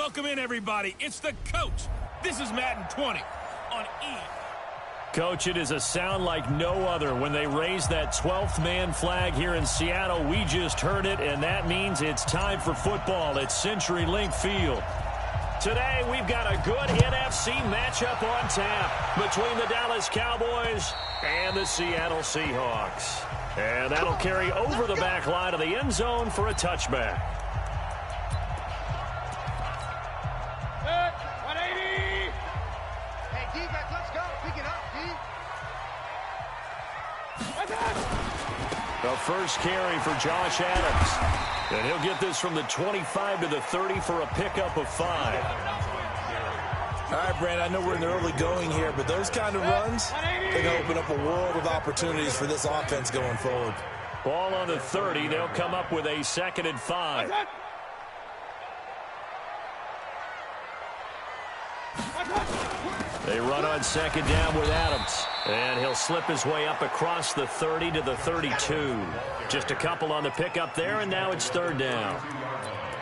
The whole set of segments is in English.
Welcome in, everybody. It's the coach. This is Madden 20 on E. Coach, it is a sound like no other when they raise that 12th man flag here in Seattle. We just heard it, and that means it's time for football at CenturyLink Field. Today, we've got a good NFC matchup on tap between the Dallas Cowboys and the Seattle Seahawks. And that'll carry over the back line of the end zone for a touchback. The first carry for Josh Adams. And he'll get this from the 25 to the 30 for a pickup of 5. All right, Brandon, I know we're in the early going here, but those kind of runs, they can open up a world of opportunities for this offense going forward. Ball on the 30. They'll come up with a 2nd and 5. They run on 2nd down with Adams. And he'll slip his way up across the 30 to the 32. Just a couple on the pickup there, and now it's 3rd down.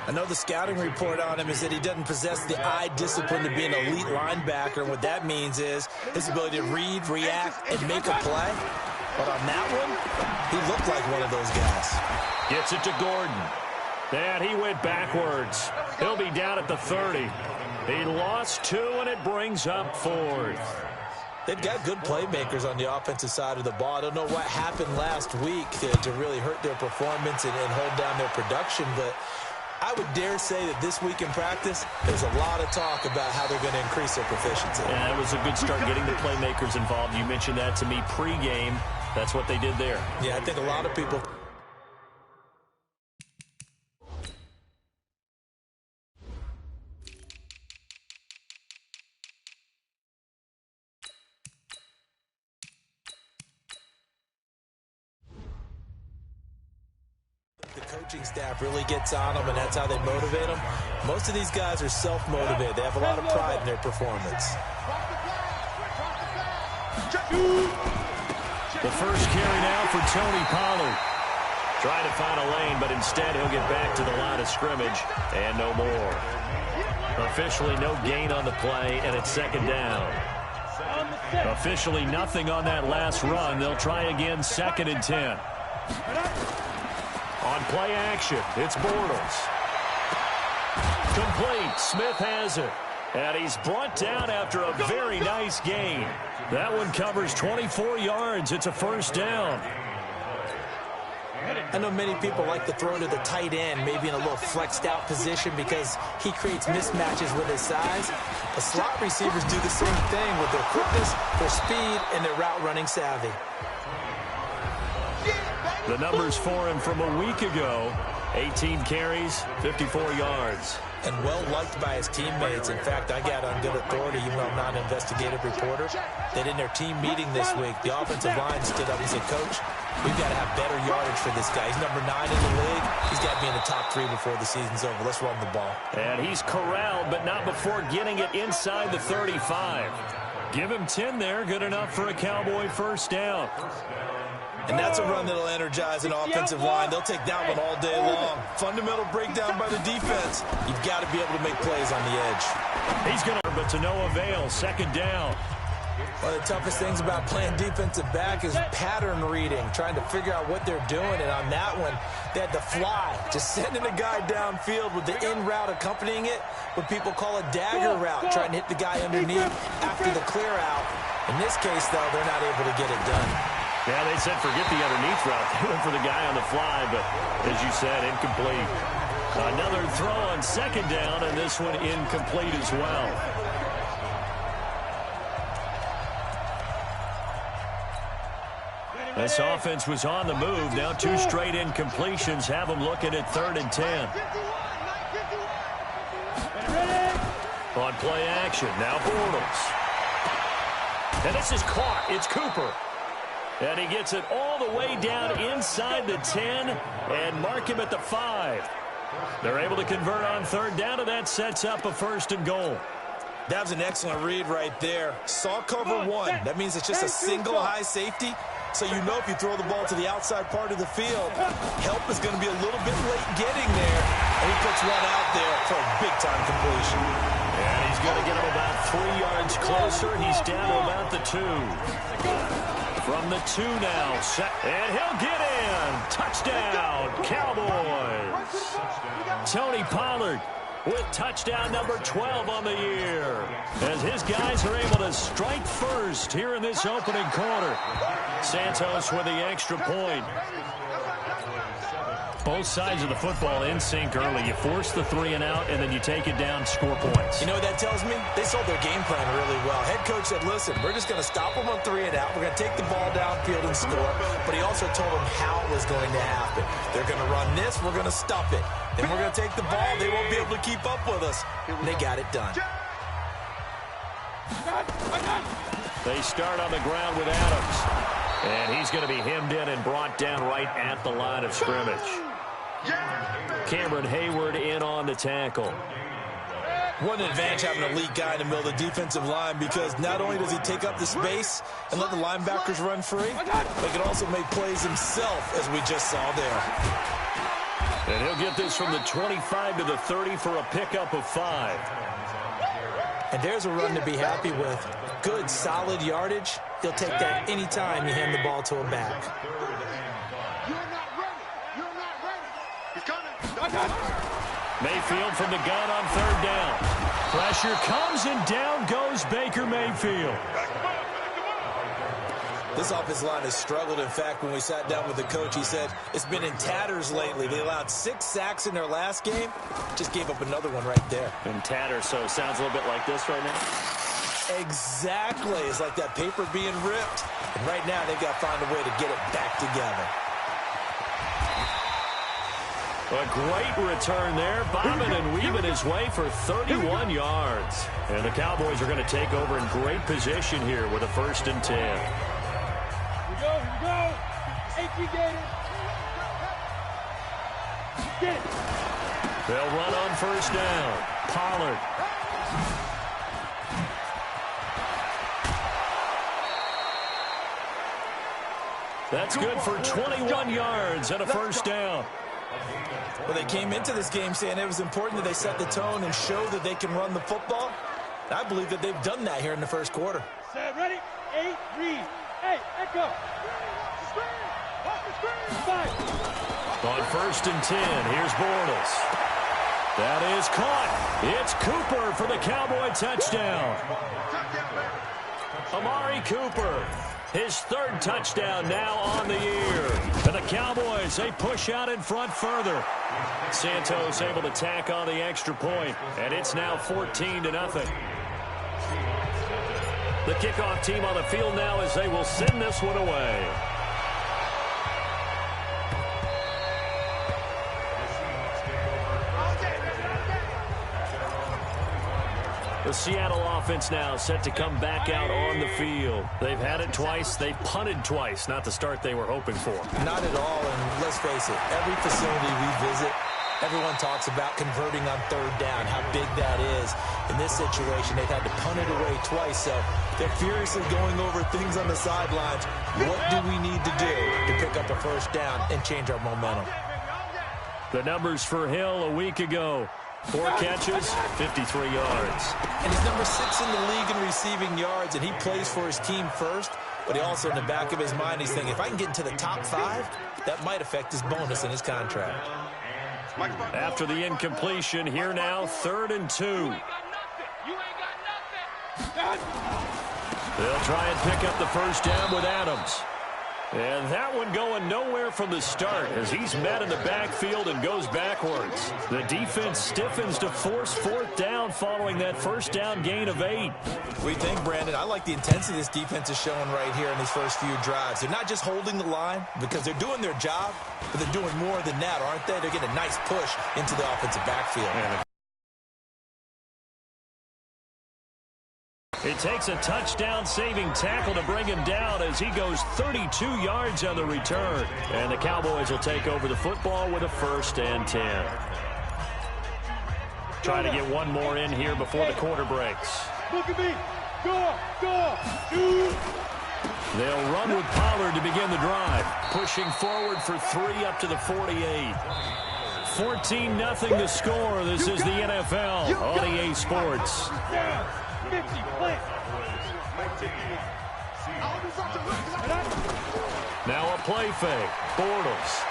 I know the scouting report on him is that he doesn't possess the eye discipline to be an elite linebacker. And what that means is his ability to read, react, and make a play. But on that one, he looked like one of those guys. Gets it to Gordon. And he went backwards. He'll be down at the 30. He lost 2, and it brings up 4th. They've got good playmakers on the offensive side of the ball. I don't know what happened last week to really hurt their performance and hold down their production, but I would dare say that this week in practice, there's a lot of talk about how they're going to increase their proficiency. Yeah, it was a good start getting the playmakers involved. You mentioned that to me pregame. That's what they did there. Yeah, I think a lot of people... The coaching staff really gets on them, and that's how they motivate them. Most of these guys are self-motivated. They have a lot of pride in their performance. The first carry now for Tony Pollard. Trying to find a lane, but instead he'll get back to the line of scrimmage, and no more. Officially no gain on the play, and it's 2nd down. Officially nothing on that last run. They'll try again, 2nd and 10. On play action, it's Bortles. Complete. Smith has it. And he's brought down after a very nice gain. That one covers 24 yards. It's a 1st down. I know many people like to throw to the tight end, maybe in a little flexed out position because he creates mismatches with his size. The slot receivers do the same thing with their quickness, their speed, and their route running savvy. The numbers for him from a week ago, 18 carries, 54 yards. And well-liked by his teammates. In fact, I got on good authority, even though I'm not an investigative reporter, that in their team meeting this week, the offensive line stood up and said, Coach, we've got to have better yardage for this guy. He's number 9 in the league. He's got to be in the top 3 before the season's over. Let's run the ball. And he's corralled, but not before getting it inside the 35. Give him 10 there, good enough for a Cowboy 1st down. And that's a run that'll energize an offensive line. They'll take that one all day long. Fundamental breakdown by the defense. You've got to be able to make plays on the edge. He's going to, but to no avail. 2nd down. One of the toughest things about playing defensive back is pattern reading, trying to figure out what they're doing. And on that one, they had to fly, just sending a guy downfield with the in route accompanying it, what people call a dagger route, trying to hit the guy underneath after the clear out. In this case, though, they're not able to get it done. Yeah, they said forget the underneath route. They went for the guy on the fly, but as you said, incomplete. Another throw on 2nd down, and this one incomplete as well. This offense was on the move. Now 2 straight incompletions have them looking at 3rd and 10. On play action, now Bortles. And this is caught. It's Cooper. And he gets it all the way down inside the 10 and mark him at the 5. They're able to convert on 3rd down, and that sets up a 1st and goal. That was an excellent read right there. Saw cover 1. That means it's just a single high safety. So you know if you throw the ball to the outside part of the field, help is going to be a little bit late getting there. And he puts one out there for a big-time completion. And he's going to get him about 3 yards closer. He's down to about the 2. From the 2 now. And he'll get in. Touchdown, Cowboys. Tony Pollard with touchdown number 12 on the year, as his guys are able to strike first here in this opening quarter. Santos with the extra point. Both sides of the football in sync early. You force the 3 and out, and then you take it down, score points. You know what that tells me? They sold their game plan really well. Head coach said, listen, we're just going to stop them on 3 and out. We're going to take the ball downfield and score. But he also told them how it was going to happen. They're going to run this. We're going to stop it. Then we're going to take the ball. They won't be able to keep up with us. And they got it done. They start on the ground with Adams. And he's going to be hemmed in and brought down right at the line of scrimmage. Cameron Hayward in on the tackle. What an advantage having an elite guy in the middle of the defensive line, because not only does he take up the space and let the linebackers run free, but he can also make plays himself, as we just saw there. And he'll get this from the 25 to the 30 for a pickup of 5. And there's a run to be happy with. Good, solid yardage. He'll take that any time you hand the ball to a back. Mayfield from the gun on 3rd down. Pressure comes, and down goes Baker Mayfield. This offensive line has struggled. In fact, when we sat down with the coach, he said it's been in tatters lately. They allowed 6 sacks in their last game. Just gave up another one right there. In tatters, so it sounds a little bit like this right now. Exactly. It's like that paper being ripped. And right now, they've got to find a way to get it back together. A great return there, bobbing and weaving his way for 31 yards. And the Cowboys are going to take over in great position here with a 1st and 10. Here we go. AP Gators. Get it. They'll run on 1st down. Pollard. That's good for 21 yards and a 1st down. Well, they came into this game saying it was important that they set the tone and show that they can run the football. And I believe that they've done that here in the 1st quarter. Set, ready? 8, read. Hey, echo. On 1st and 10, here's Bortles. That is caught. It's Cooper for the Cowboy touchdown. Amari Cooper, his 3rd touchdown now on the year. And the Cowboys, they push out in front further. Santos able to tack on the extra point, and it's now 14-0. The kickoff team on the field now as they will send this one away. The Seattle offense now set to come back out on the field. They've had it twice. They've punted twice. Not the start they were hoping for. Not at all, and let's face it, every facility we visit, everyone talks about converting on 3rd down, how big that is. In this situation, they've had to punt it away twice, so they're furiously going over things on the sidelines. What do we need to do to pick up a 1st down and change our momentum? The numbers for Hill a week ago. 4 catches, 53 yards. And he's number 6 in the league in receiving yards, and he plays for his team first. But he also, in the back of his mind, he's thinking, if I can get into the top 5, that might affect his bonus in his contract. After the incompletion, here now, 3rd and 2. They'll try and pick up the 1st down with Adams. And that one going nowhere from the start as he's met in the backfield and goes backwards. The defense stiffens to force 4th down following that 1st down gain of 8. We think, Brandon, I like the intensity this defense is showing right here in these first few drives. They're not just holding the line because they're doing their job, but they're doing more than that, aren't they? They're getting a nice push into the offensive backfield. It takes a touchdown-saving tackle to bring him down as he goes 32 yards on the return. And the Cowboys will take over the football with a 1st and 10. Trying to get one more in here before the quarter breaks. Look at me. Go. They'll run with Pollard to begin the drive. Pushing forward for 3 up to the 48. 14-0 the score. This is the NFL on EA Sports. Now a play fake. Bortles.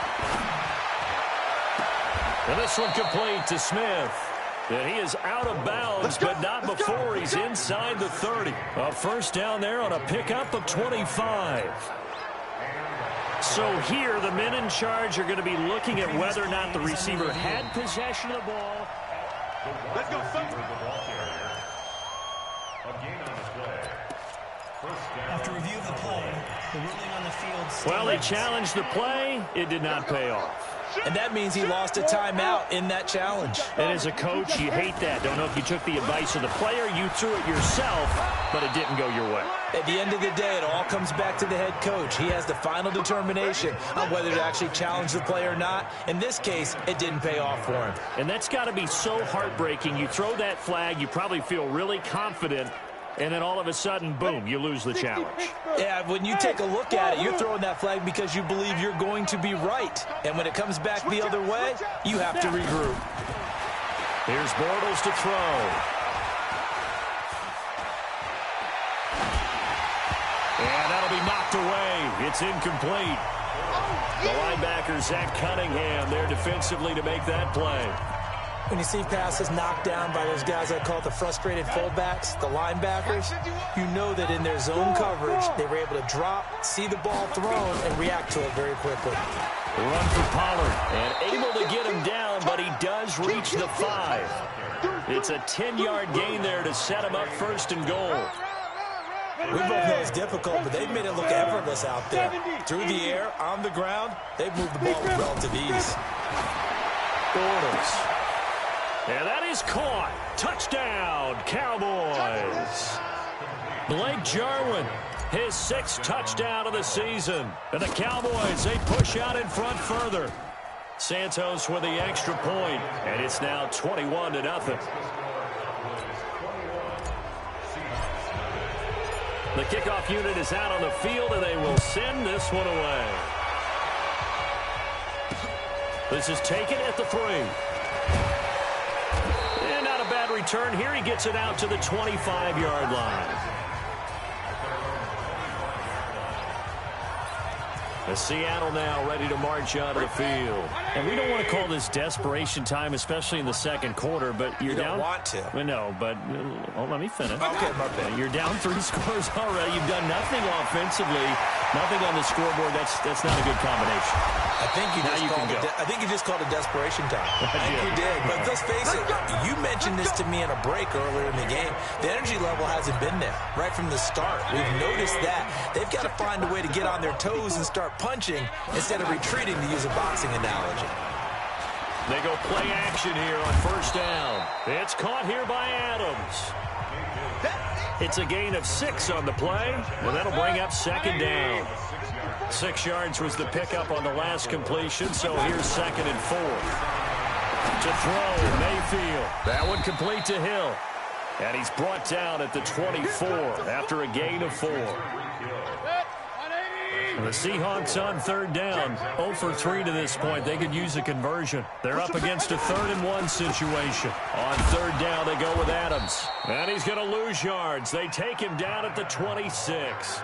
And this one complete to Smith. And he is out of bounds, but not before he's inside the 30. A first down there on a pickup of 25. So here, the men in charge are going to be looking at whether or not the receiver had possession of the ball. Let's go, After review of the play, the ruling on the field. Well, he challenged the play. It did not pay off. And that means he lost a timeout in that challenge. And as a coach, you hate that. Don't know if you took the advice of the player, you threw it yourself, but it didn't go your way. At the end of the day, it all comes back to the head coach. He has the final determination on whether to actually challenge the play or not. In this case, it didn't pay off for him. And that's got to be so heartbreaking. You throw that flag, you probably feel really confident, and then all of a sudden, boom, you lose the challenge. Yeah, when you take a look at it, you're throwing that flag because you believe you're going to be right. And when it comes back the other way, you have to regroup. Here's Bortles to throw. And that'll be knocked away. It's incomplete. The linebacker, Zach Cunningham, there defensively to make that play. When you see passes knocked down by those guys I call the frustrated fullbacks, the linebackers, you know that in their zone coverage, they were able to drop, see the ball thrown, and react to it very quickly. Run for Pollard, and able to get him down, but he does reach the 5. It's a 10-yard gain there to set him up first and goal. We both know it's difficult, but they've made it look effortless out there. Through the air, on the ground, they've moved the ball with relative ease. Bortles. And that is caught. Touchdown, Cowboys. Blake Jarwin, his 6th touchdown of the season. And the Cowboys, they push out in front further. Santos with the extra point, and it's now 21-0. The kickoff unit is out on the field, and they will send this one away. This is taken at the 3. And not a bad return here. He gets it out to the 25-yard line. The Seattle now ready to march out of the field. And we don't want to call this desperation time, especially in the second quarter, but you're down. You don't want to. No, but let me finish. Okay, my bad. You're down 3 scores already. You've done nothing offensively, nothing on the scoreboard. That's not a good combination. I think you just called it desperation time. I think you did. But let's face it, you mentioned this to me in a break earlier in the game. The energy level hasn't been there right from the start. We've noticed that. They've got to find a way to get on their toes and start punching instead of retreating, to use a boxing analogy. They go play action here on first down. It's caught here by Adams. It's a gain of 6 on the play, and that'll bring up second down. 6 yards was the pickup on the last completion, so here's 2nd and 4. To throw, Mayfield. That one complete to Hill. And he's brought down at the 24 after a gain of 4. The Seahawks on third down, 0 for 3 to this point. They could use a conversion. They're up against a 3rd and 1 situation. On third down, they go with Adams. And he's going to lose yards. They take him down at the 26.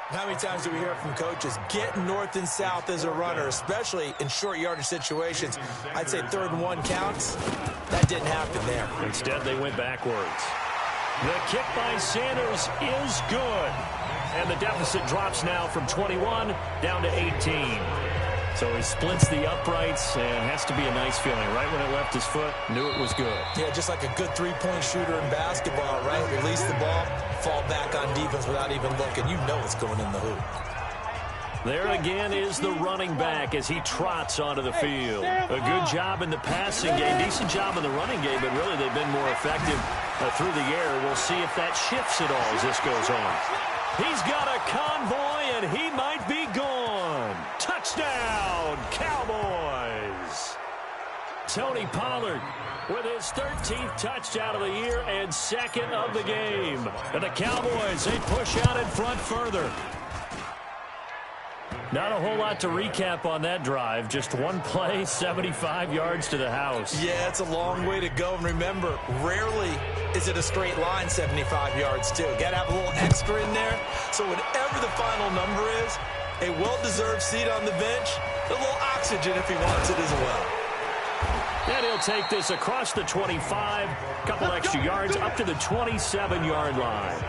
How many times do we hear from coaches, get north and south as a runner, especially in short yardage situations? I'd say 3rd and 1 counts. That didn't happen there. Instead, they went backwards. The kick by Sanders is good. And the deficit drops now from 21 down to 18. So he splits the uprights, and has to be a nice feeling. Right when it left his foot, knew it was good. Yeah, just like a good three-point shooter in basketball, right? Release the ball, fall back on defense without even looking. You know it's going in the hoop. There again is the running back as he trots onto the field. A good job in the passing game. Decent job in the running game, but really they've been more effective through the air. We'll see if that shifts at all as this goes on. He's got a convoy, and he might be gone. Touchdown, Cowboys. Tony Pollard with his 13th touchdown of the year and 2nd of the game. And the Cowboys, they push out in front further. Not a whole lot to recap on that drive. Just one play, 75 yards to the house. Yeah, it's a long way to go. And remember, rarely is it a straight line 75 yards, too. Got to have a little extra in there. So whatever the final number is, a well-deserved seat on the bench, a little oxygen if he wants it as well. And he'll take this across the 25, a couple extra yards up to the 27-yard line.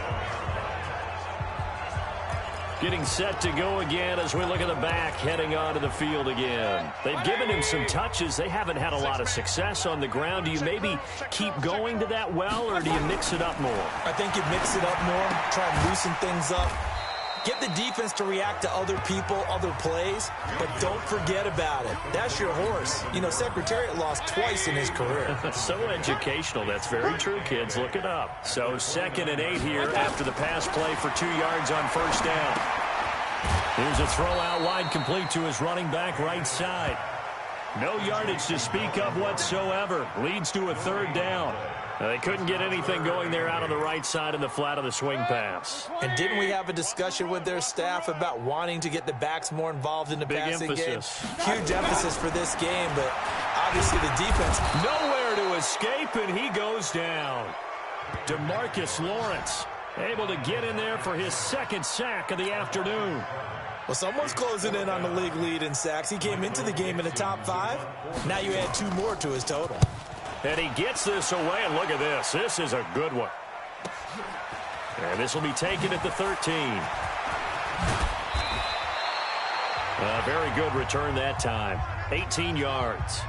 Getting set to go again as we look at the back heading onto the field again. They've given him some touches. They haven't had a lot of success on the ground. Do you maybe keep going to that well, or do you mix it up more? I think you mix it up more, try and loosen things up. Get the defense to react to other people, other plays, but don't forget about it. That's your horse. You know, Secretariat lost twice in his career. So educational. That's very true, kids. Look it up. So 2nd and 8 here after the pass play for 2 yards on first down. Here's a throw out wide, complete to his running back right side. No yardage to speak of whatsoever. Leads to a 3rd down. They couldn't get anything going there out on the right side in the flat of the swing pass. And didn't we have a discussion with their staff about wanting to get the backs more involved in the passing game? Huge emphasis for this game, but obviously the defense. Nowhere to escape, and he goes down. DeMarcus Lawrence able to get in there for his 2nd sack of the afternoon. Well, someone's closing in on the league lead in sacks. He came into the game in the top 5. Now you add 2 more to his total. And he gets this away, and look at this. This is a good one. And this will be taken at the 13. A very good return that time. 18 yards.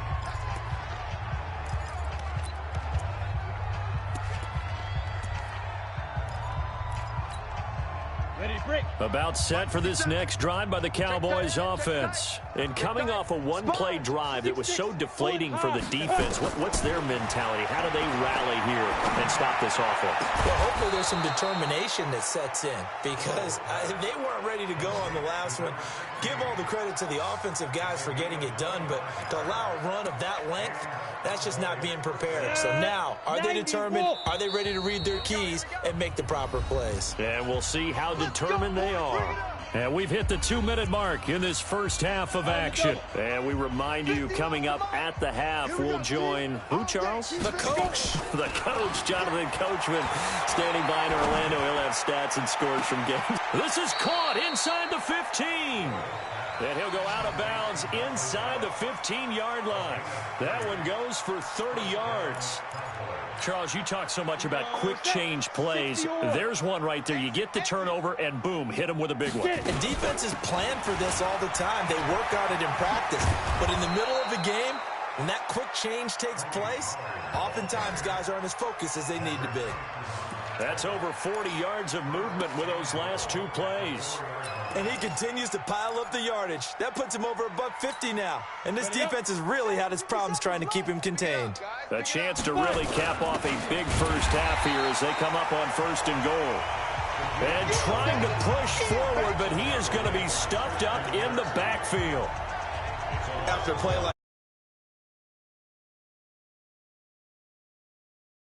About set for this next drive by the Cowboys offense. And coming off a one-play drive that was so deflating for the defense, what's their mentality? How do they rally here and stop this offense? Well, hopefully there's some determination that sets in, because they weren't ready to go on the last one. Give all the credit to the offensive guys for getting it done, but to allow a run of that length, that's just not being prepared. So now, are they determined? Are they ready to read their keys and make the proper plays? And we'll see how determined they are. And we've hit the 2-minute mark in this first half of action. And we remind you, coming up at the half, we'll join who, Charles? The coach. The coach, Jonathan Coachman, standing by in Orlando. He'll have stats and scores from games. This is caught inside the 15. And he'll go out of bounds inside the 15-yard line. That one goes for 30 yards. Charles, you talk so much about quick change plays. There's one right there. You get the turnover, and boom, hit him with a big one. And defenses plan for this all the time. They work on it in practice. But in the middle of the game, when that quick change takes place, oftentimes guys aren't as focused as they need to be. That's over 40 yards of movement with those last 2 plays. And he continues to pile up the yardage. That puts him over above 50 now. And this defense has really had its problems trying to keep him contained. A chance to really cap off a big first half here as they come up on 1st and goal. And trying to push forward, but he is going to be stuffed up in the backfield. After a play like